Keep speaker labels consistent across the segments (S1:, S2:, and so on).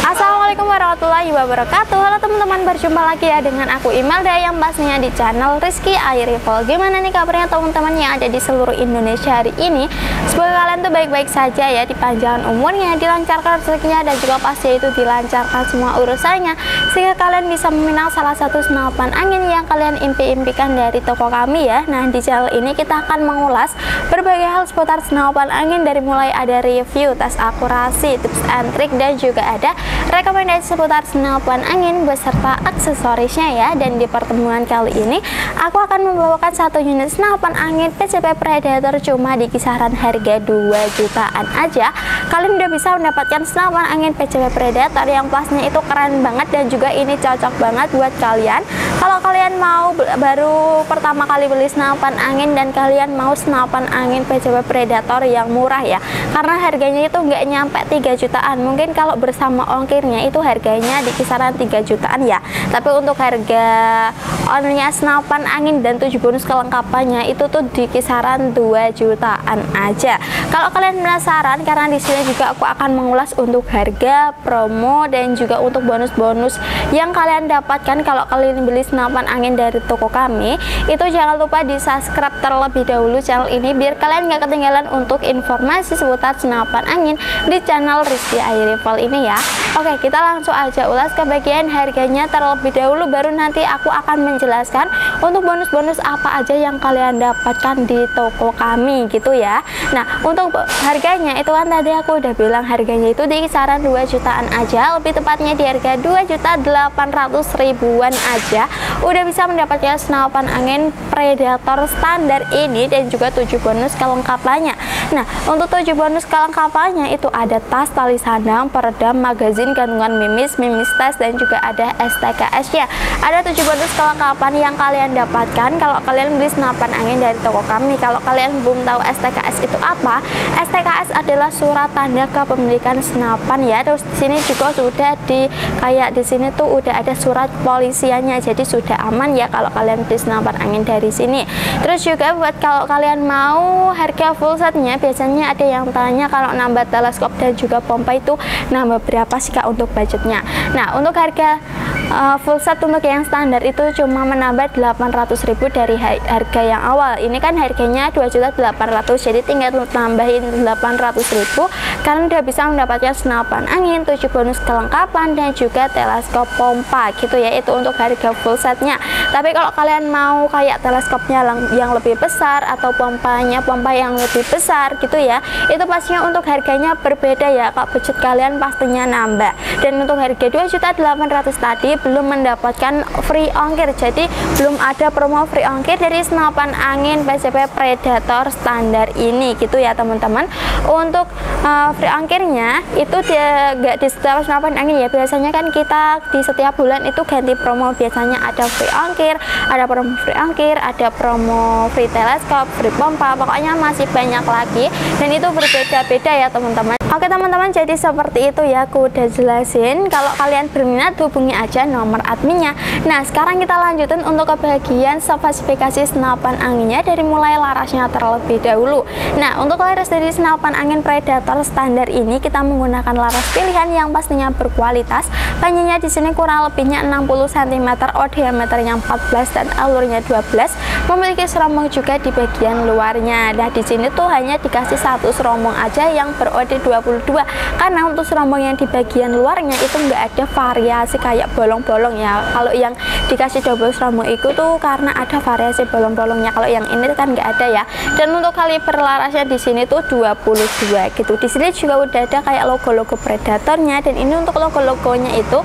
S1: Assalamualaikum warahmatullahi wabarakatuh. Halo teman-teman, berjumpa lagi ya dengan aku Imelda yang pastinya di channel Rizky iRevolve. Gimana nih kabarnya teman-teman yang ada di seluruh Indonesia hari ini? Semoga kalian tuh baik-baik saja ya, dipanjangkan umurnya, dilancarkan rezekinya, dan juga pasti itu dilancarkan semua urusannya, sehingga kalian bisa meminang salah satu senapan angin yang kalian impi-impikan dari toko kami ya. Nah, di channel ini kita akan mengulas berbagai hal seputar senapan angin, dari mulai ada review, tes akurasi, tips and trik, dan juga ada rekomendasi seputar senapan angin beserta aksesorisnya ya. Dan di pertemuan kali ini aku akan membawakan satu unit senapan angin PCP Predator cuma di kisaran harga 2 jutaan aja. Kalian udah bisa mendapatkan senapan angin PCP Predator yang plusnya itu keren banget, dan juga ini cocok banget buat kalian kalau kalian mau baru pertama kali beli senapan angin dan kalian mau senapan angin PCP Predator yang murah ya, karena harganya itu nggak nyampe 3 jutaan. Mungkin kalau bersama ongkirnya itu harganya di kisaran 3 jutaan ya, tapi untuk harga onnya senapan angin dan 7 bonus kelengkapannya itu tuh di kisaran 2 jutaan aja. Kalau kalian penasaran, karena di sini juga aku akan mengulas untuk harga, promo, dan juga untuk bonus-bonus yang kalian dapatkan kalau kalian beli senapan angin dari toko kami, itu jangan lupa di subscribe terlebih dahulu channel ini biar kalian nggak ketinggalan untuk informasi seputar senapan angin di channel Rizky iRevolve ini ya. Oke, kita langsung aja ulas ke bagian harganya terlebih dahulu, baru nanti aku akan menjelaskan untuk bonus-bonus apa aja yang kalian dapatkan di toko kami gitu ya. Nah, untuk harganya itu kan tadi aku udah bilang harganya itu di kisaran 2 jutaan aja, lebih tepatnya di harga 2.800.000-an aja udah bisa mendapatkan senapan angin Predator standar ini dan juga 7 bonus kelengkapannya. Nah, untuk 7 bonus kelengkapannya itu ada tas, tali sandang, peredam, magazin, gantungan mimis, mimis tas, dan juga ada STKS ya. Ada 7 bonus kelengkapan yang kalian dapatkan kalau kalian beli senapan angin dari toko kami. Kalau kalian belum tahu STKS itu apa, STKS adalah surat tanda kepemilikan senapan ya. Terus di sini juga sudah kayak di sini tuh udah ada surat polisiannya, jadi sudah aman ya kalau kalian beli senapan angin dari sini. Terus juga buat kalau kalian mau harga full setnya, biasanya ada yang tanya kalau nambah teleskop dan juga pompa itu nambah berapa sih kak untuk budgetnya. Nah, untuk harga full set untuk yang standar itu cuma menambah 800.000 dari harga yang awal. Ini kan harganya 2.800.000, jadi tinggal tambahin 800.000 kalian udah bisa mendapatkan senapan angin, 7 bonus kelengkapan, dan juga teleskop pompa gitu ya. Itu untuk harga full setnya. Tapi kalau kalian mau kayak teleskopnya yang lebih besar atau pompanya pompa yang lebih besar gitu ya, itu pastinya untuk harganya berbeda ya kak, budget kalian pastinya nambah. Dan untuk harga 2.800.000 tadi belum mendapatkan free ongkir, jadi belum ada promo free ongkir dari senapan angin PCP Predator standar ini gitu ya teman-teman. Untuk free ongkirnya itu dia nggak di setiap senapan angin ya, biasanya kan kita di setiap bulan itu ganti promo, biasanya ada free ongkir, ada promo free ongkir, ada promo free teleskop, free pompa, pokoknya masih banyak lagi dan itu berbeda-beda ya teman-teman. Oke teman-teman, jadi seperti itu ya, aku udah jelasin. Kalau kalian berminat hubungi aja nomor adminnya. Nah, sekarang kita lanjutin untuk ke bagian spesifikasi senapan anginnya dari mulai larasnya terlebih dahulu. Nah, untuk laras dari senapan angin Predator standar ini kita menggunakan laras pilihan yang pastinya berkualitas. Panjangnya di sini kurang lebihnya 60 cm, diameternya 14 dan alurnya 12. Memiliki seromong juga di bagian luarnya. Nah, di sini tuh hanya dikasih satu seromong aja yang berode 22, karena untuk seromong yang di bagian luarnya itu nggak ada variasi kayak bolong-bolong ya. Kalau yang dikasih double seromong itu tuh karena ada variasi bolong-bolongnya, kalau yang ini kan nggak ada ya. Dan untuk kaliber larasnya di sini tuh 22 gitu. Di sini juga udah ada kayak logo-logo Predatornya, dan ini untuk logo-logonya itu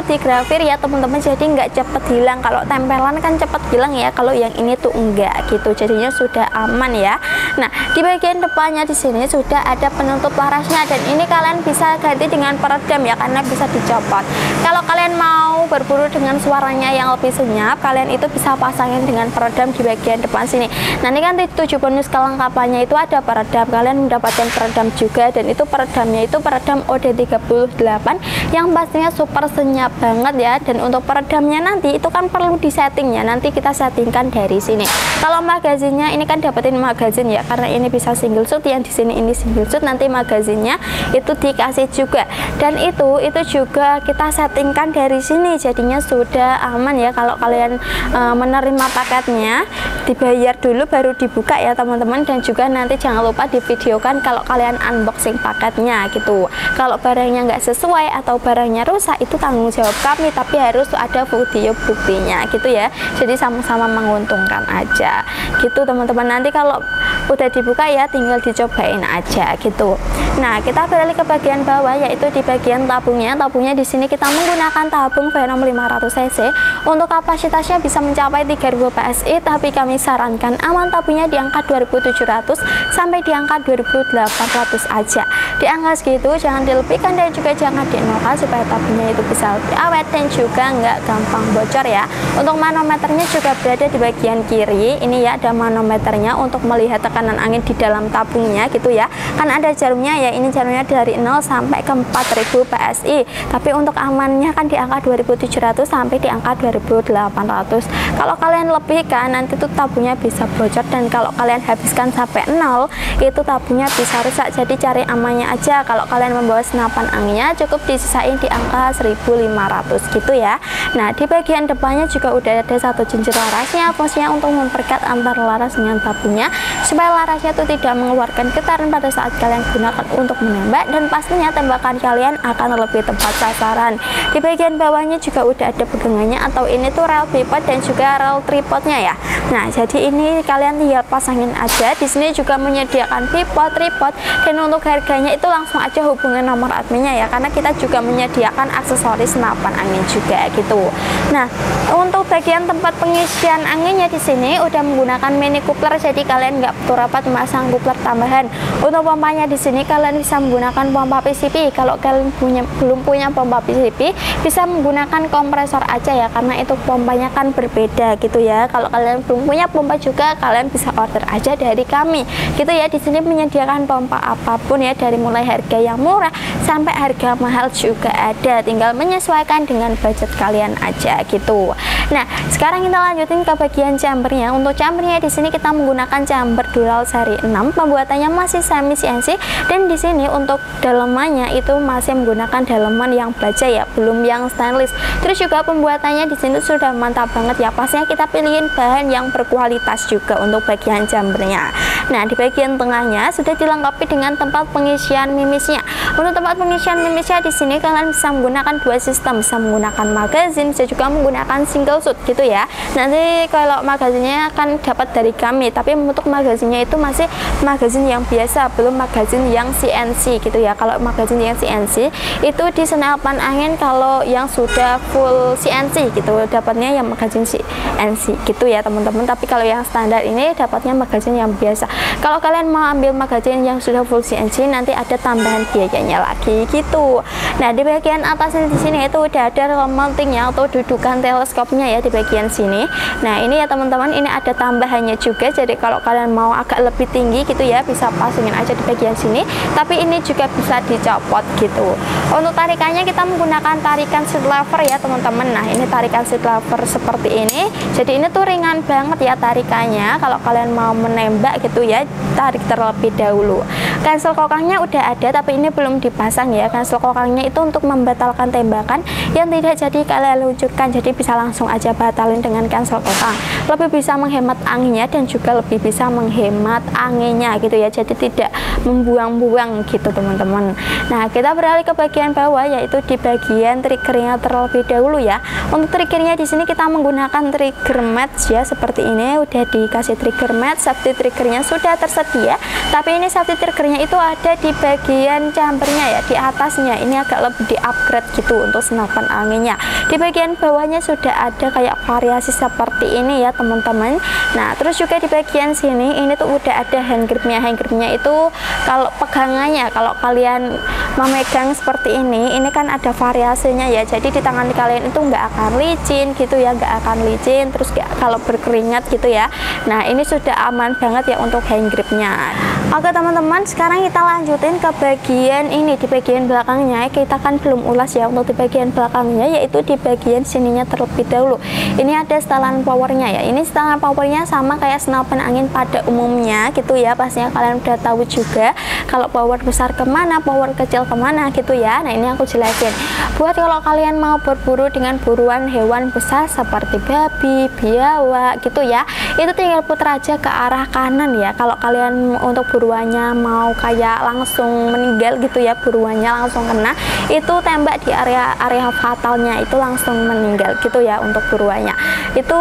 S1: digrafir ya teman-teman, jadi nggak cepet hilang. Kalau tempelan kan cepet hilang ya, kalau yang ini tuh enggak gitu, jadinya sudah aman ya. Nah, di bagian depannya di sini sudah ada penutup larasnya, dan ini kalian bisa ganti dengan peredam ya, karena bisa dicopot. Kalau kalian mau mau berburu dengan suaranya yang lebih senyap, kalian itu bisa pasangin dengan peredam di bagian depan sini. Nah, ini kan 7 bonus kelengkapannya itu ada peredam, kalian mendapatkan peredam juga, dan itu peredamnya itu peredam OD38 yang pastinya super senyap banget ya. Dan untuk peredamnya nanti itu kan perlu disetting ya, nanti kita settingkan dari sini. Kalau magazinnya ini kan dapetin magazin ya, karena ini bisa single shoot, yang di sini ini single shoot, nanti magazinnya itu dikasih juga, dan itu juga kita settingkan dari sini, jadinya sudah aman ya. Kalau kalian menerima paketnya, dibayar dulu baru dibuka ya teman-teman, dan juga nanti jangan lupa divideokan kalau kalian unboxing paketnya gitu. Kalau barangnya nggak sesuai atau barangnya rusak, itu tanggung jawab kami, tapi harus ada video buktinya gitu ya, jadi sama-sama menguntungkan aja gitu teman-teman. Nanti kalau udah dibuka ya tinggal dicobain aja gitu. Nah, kita beralih ke bagian bawah, yaitu di bagian tabungnya. Tabungnya di sini kita menggunakan tabung Venom 500 cc. Untuk kapasitasnya bisa mencapai 3000 PSI, tapi kami sarankan aman tabungnya di angka 2700 sampai di angka 2800 aja. Di angka segitu jangan dilebihkan dan juga jangan dienolkan, supaya tabungnya itu bisa lebih awet dan juga nggak gampang bocor ya. Untuk manometernya juga berada di bagian kiri. Ini ya, ada manometernya untuk melihat tekanan angin di dalam tabungnya gitu ya. Kan ada jarumnya ya, ini jarumnya dari 0 sampai ke 4000 PSI, tapi untuk amannya kan di angka 2700 sampai di angka 2800. Kalau kalian lebihkan nanti tuh tabungnya bisa bocor, dan kalau kalian habiskan sampai 0 itu tabungnya bisa rusak. Jadi cari amannya aja. Kalau kalian membawa senapan anginnya cukup disisain di angka 1500 gitu ya. Nah, di bagian depannya juga udah ada satu cincin larasnya, fungsinya untuk memperketat antara laras dengan tabungnya supaya larasnya itu tidak mengeluarkan getaran pada saat kalian gunakan untuk menembak, dan pastinya tembakan kalian akan lebih tepat sasaran. Di bagian bawahnya juga udah ada pegangannya, atau ini tuh rel bipod dan juga rel tripodnya ya. Nah, jadi ini kalian tinggal pasangin aja. Di sini juga menyediakan bipod, tripod, dan untuk harganya itu langsung aja hubungi nomor adminnya ya, karena kita juga menyediakan aksesoris senapan angin juga gitu. Nah, untuk bagian tempat pengisian anginnya di sini udah menggunakan mini coupler, jadi kalian nggak perlu rapat memasang coupler tambahan. Untuk pompanya di sini kalian bisa menggunakan pompa PCP. Kalau kalian belum punya pompa PCP, bisa menggunakan kompresor aja ya, karena itu pompanya kan berbeda gitu ya. Kalau kalian belum punya pompa juga, kalian bisa order aja dari kami gitu ya. Di sini menyediakan pompa apapun ya, dari mulai harga yang murah sampai harga mahal juga ada, tinggal menyesuaikan dengan budget kalian aja gitu. Nah, sekarang kita lanjutin ke bagian chambernya. Untuk chambernya di sini kita menggunakan chamber dual seri 6, pembuatannya masih semi CNC, dan di sini untuk dalemannya itu masih menggunakan daleman yang baja ya, belum yang stainless. Terus juga pembuatannya di sini sudah mantap banget ya, pastinya kita pilihin bahan yang berkualitas juga untuk bagian chambernya. Nah, di bagian tengahnya sudah dilengkapi dengan tempat pengisian mimisnya. Untuk tempat pengisian mimisnya di sini kalian bisa menggunakan dua sistem, bisa menggunakan magazin, bisa juga menggunakan single shoot gitu ya. Nanti kalau magazinnya akan dapat dari kami, tapi untuk magazinnya itu masih magazin yang biasa, belum magazin yang CNC gitu ya. Kalau magazin yang CNC itu di senapan angin, kalau yang sudah full CNC gitu dapatnya yang magazin CNC gitu ya teman-teman. Tapi kalau yang standar ini dapatnya magazin yang biasa. Kalau kalian mau ambil magazin yang sudah full CNC, nanti ada tambahan biayanya lagi gitu. Nah, di bagian atas di sini itu udah ada mountingnya atau dudukan teleskopnya ya di bagian sini. Nah, ini ya teman-teman, ini ada tambahannya juga. Jadi kalau kalian mau agak lebih tinggi gitu ya, bisa pasangin aja di bagian sini. Tapi ini juga bisa dicopot gitu. Untuk tarikannya kita menggunakan tarikan seat lever ya teman-teman. Nah, ini tarikan seat lever seperti ini. Jadi ini tuh ringan banget ya tarikannya. Kalau kalian mau menembak gitu ya, tarik terlebih dahulu. Cancel kokangnya udah ada, tapi ini belum dipasang ya. Cancel kokangnya itu untuk membatalkan tembakan yang tidak jadi kalian luncurkan, jadi bisa langsung aja batalin dengan cancel kokang. Lebih bisa menghemat anginnya dan juga lebih bisa menghemat anginnya gitu ya, jadi tidak membuang-buang gitu teman-teman. Nah, kita beralih ke bagian bawah, yaitu di bagian triggernya terlebih dahulu ya. Untuk triggernya di sini kita menggunakan trigger mat ya, seperti ini. Udah dikasih trigger mat, safety triggernya sudah tersedia, tapi ini safety triggernya itu ada di bagian chambernya ya, di atasnya. Ini agak lebih di upgrade gitu untuk senapan anginnya. Di bagian bawahnya sudah ada kayak variasi seperti ini ya teman-teman. Nah terus juga di bagian sini ini tuh udah ada hand gripnya. Hand gripnya itu kalau pegangannya, kalau kalian memegang seperti ini kan ada variasinya ya, jadi di tangan kalian itu nggak akan licin gitu ya, nggak akan licin, terus kalau berkeringat gitu ya. Nah ini sudah aman banget ya untuk hand gripnya. Oke teman-teman, sekarang kita lanjutin ke bagian ini. Di bagian belakangnya kita kan belum ulas ya untuk di bagian belakangnya, yaitu di bagian sininya terlebih dahulu. Ini ada setelan powernya ya. Ini setelan powernya sama kayak senapan angin pada umumnya gitu ya, pastinya kalian udah tahu juga kalau power besar kemana, power kecil kemana gitu ya. Nah ini aku jelasin buat kalau kalian mau berburu dengan buruan hewan besar seperti babi, biawak gitu ya, itu tinggal putar aja ke arah kanan ya. Kalau kalian untuk buruannya mau kayak langsung meninggal gitu ya, buruannya langsung kena, itu tembak di area fatalnya itu langsung meninggal gitu ya. Untuk buruannya itu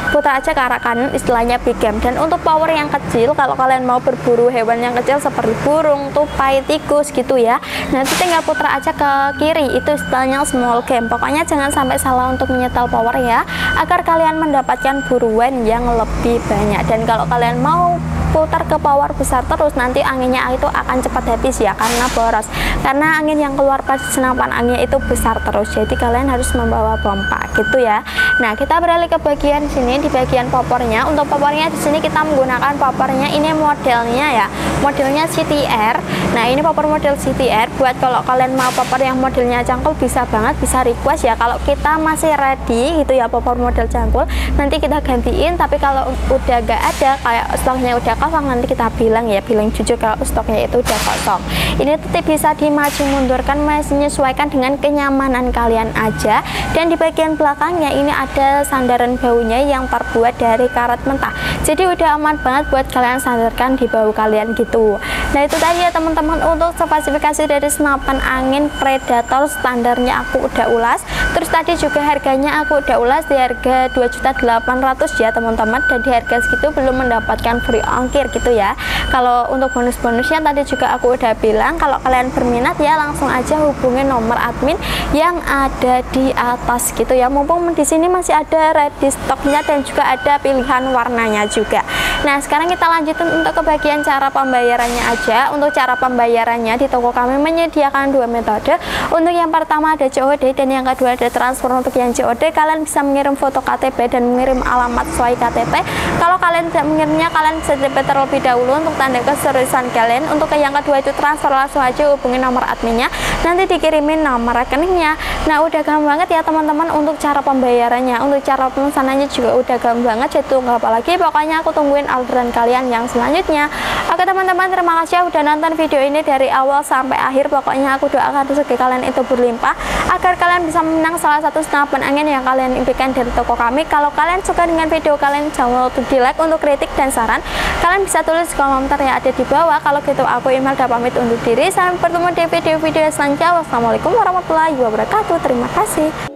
S1: putar aja ke arah kanan, istilahnya big game. Dan untuk power yang kecil, kalau kalian mau berburu hewan yang kecil seperti burung, tupai, tikus gitu ya, nanti tinggal putar aja ke kiri, itu istilahnya small game. Pokoknya jangan sampai salah untuk menyetel power ya, agar kalian mendapatkan buruan yang lebih banyak. Dan kalau kalian mau putar ke power besar terus, nanti anginnya itu akan cepat habis ya, karena boros, karena angin yang keluar pas senapan angin itu besar terus, jadi kalian harus membawa pompa gitu ya. Nah kita beralih ke bagian sini, di bagian popornya. Untuk popornya di sini kita menggunakan popornya ini modelnya ya, modelnya CTR. Nah ini popor model CTR. Buat kalau kalian mau popor yang modelnya cangkul, bisa banget, bisa request ya. Kalau kita masih ready gitu ya popor model cangkul, nanti kita gantiin. Tapi kalau udah gak ada, kayak stoknya udah kosong, nanti kita bilang ya, bilang jujur kalau stoknya itu udah kosong. Ini tetap bisa dimaju mundurkan, menyesuaikan dengan kenyamanan kalian aja. Dan di bagian belakangnya ini ada sandaran baunya yang terbuat dari karet mentah, jadi udah aman banget buat kalian sandarkan di bau kalian gitu. Nah itu tadi ya teman-teman untuk spesifikasi dari senapan angin Predator, standarnya aku udah ulas. Terus tadi juga harganya aku udah ulas di harga 2.800.000 ya teman-teman, dan di harga segitu belum mendapatkan free ongkir gitu ya. Kalau untuk bonus-bonusnya tadi juga aku udah bilang, kalau kalian berminat ya langsung aja hubungi nomor admin yang ada di atas gitu ya. Mumpung di sini masih ada ready stoknya dan juga ada pilihan warnanya juga. Nah sekarang kita lanjutin untuk ke bagian cara pembayarannya aja. Untuk cara pembayarannya di toko kami menyediakan dua metode. Untuk yang pertama ada COD dan yang kedua ada transfer. Untuk yang COD kalian bisa mengirim foto KTP dan mengirim alamat sesuai KTP. Kalau kalian tidak mengirimnya, kalian bisa DP terlebih dahulu untuk tanda keseriusan kalian. Untuk yang kedua itu transfer, langsung aja hubungi nomor adminnya, nanti dikirimin nomor rekeningnya. Nah udah gampang banget ya teman-teman untuk cara pembayarannya. Untuk cara pemesanannya juga udah gampang banget, jadi tunggu apa lagi, pokoknya aku tungguin orderan kalian yang selanjutnya. Oke teman-teman, terima kasih udah nonton video ini dari awal sampai akhir. Pokoknya aku doakan rezeki kalian itu berlimpah, agar kalian bisa menang salah satu senapan angin yang kalian impikan dari toko kami. Kalau kalian suka dengan video kalian, jangan lupa di like. Untuk kritik dan saran kalian bisa tulis di komentar yang ada di bawah. Kalau gitu aku Imelda pamit undur diri, sampai bertemu di video-video selanjutnya. Wassalamualaikum warahmatullahi wabarakatuh. Terima kasih.